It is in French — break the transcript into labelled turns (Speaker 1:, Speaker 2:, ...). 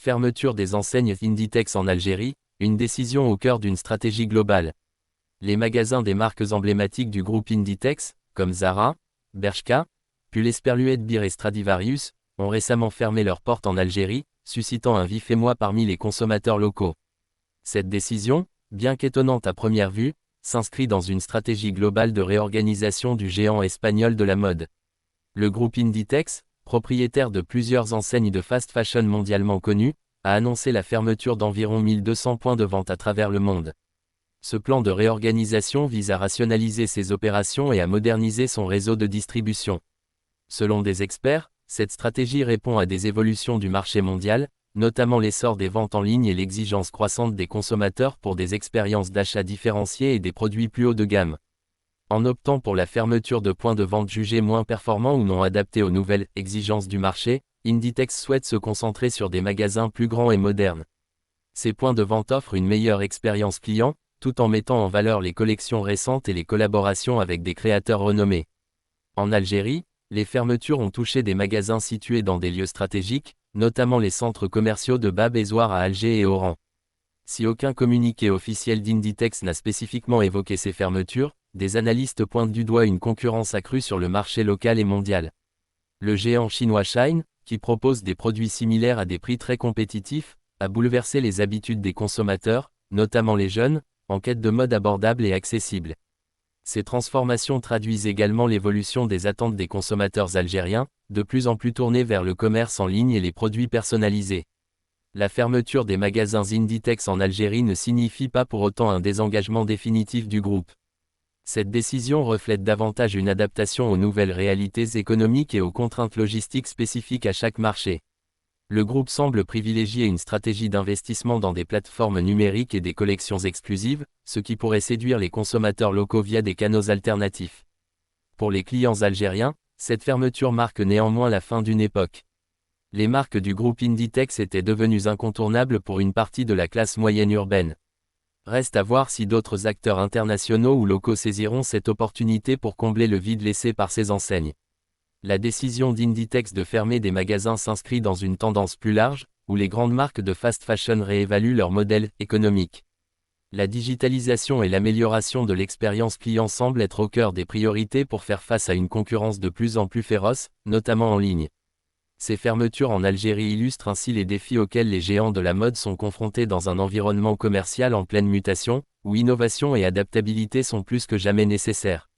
Speaker 1: Fermeture des enseignes Inditex en Algérie, une décision au cœur d'une stratégie globale. Les magasins des marques emblématiques du groupe Inditex, comme Zara, Bershka, Pull Esperluette Bir et Stradivarius, ont récemment fermé leurs portes en Algérie, suscitant un vif émoi parmi les consommateurs locaux. Cette décision, bien qu'étonnante à première vue, s'inscrit dans une stratégie globale de réorganisation du géant espagnol de la mode. Le groupe Inditex, propriétaire de plusieurs enseignes de fast fashion mondialement connues, a annoncé la fermeture d'environ 1200 points de vente à travers le monde. Ce plan de réorganisation vise à rationaliser ses opérations et à moderniser son réseau de distribution. Selon des experts, cette stratégie répond à des évolutions du marché mondial, notamment l'essor des ventes en ligne et l'exigence croissante des consommateurs pour des expériences d'achat différenciées et des produits plus haut de gamme. En optant pour la fermeture de points de vente jugés moins performants ou non adaptés aux nouvelles exigences du marché, Inditex souhaite se concentrer sur des magasins plus grands et modernes. Ces points de vente offrent une meilleure expérience client, tout en mettant en valeur les collections récentes et les collaborations avec des créateurs renommés. En Algérie, les fermetures ont touché des magasins situés dans des lieux stratégiques, notamment les centres commerciaux de Bab et Zoar à Alger et Oran. Si aucun communiqué officiel d'Inditex n'a spécifiquement évoqué ces fermetures, des analystes pointent du doigt une concurrence accrue sur le marché local et mondial. Le géant chinois Shein, qui propose des produits similaires à des prix très compétitifs, a bouleversé les habitudes des consommateurs, notamment les jeunes, en quête de mode abordable et accessible. Ces transformations traduisent également l'évolution des attentes des consommateurs algériens, de plus en plus tournés vers le commerce en ligne et les produits personnalisés. La fermeture des magasins Inditex en Algérie ne signifie pas pour autant un désengagement définitif du groupe. Cette décision reflète davantage une adaptation aux nouvelles réalités économiques et aux contraintes logistiques spécifiques à chaque marché. Le groupe semble privilégier une stratégie d'investissement dans des plateformes numériques et des collections exclusives, ce qui pourrait séduire les consommateurs locaux via des canaux alternatifs. Pour les clients algériens, cette fermeture marque néanmoins la fin d'une époque. Les marques du groupe Inditex étaient devenues incontournables pour une partie de la classe moyenne urbaine. Reste à voir si d'autres acteurs internationaux ou locaux saisiront cette opportunité pour combler le vide laissé par ces enseignes. La décision d'Inditex de fermer des magasins s'inscrit dans une tendance plus large, où les grandes marques de fast fashion réévaluent leur modèle économique. La digitalisation et l'amélioration de l'expérience client semblent être au cœur des priorités pour faire face à une concurrence de plus en plus féroce, notamment en ligne. Ces fermetures en Algérie illustrent ainsi les défis auxquels les géants de la mode sont confrontés dans un environnement commercial en pleine mutation, où innovation et adaptabilité sont plus que jamais nécessaires.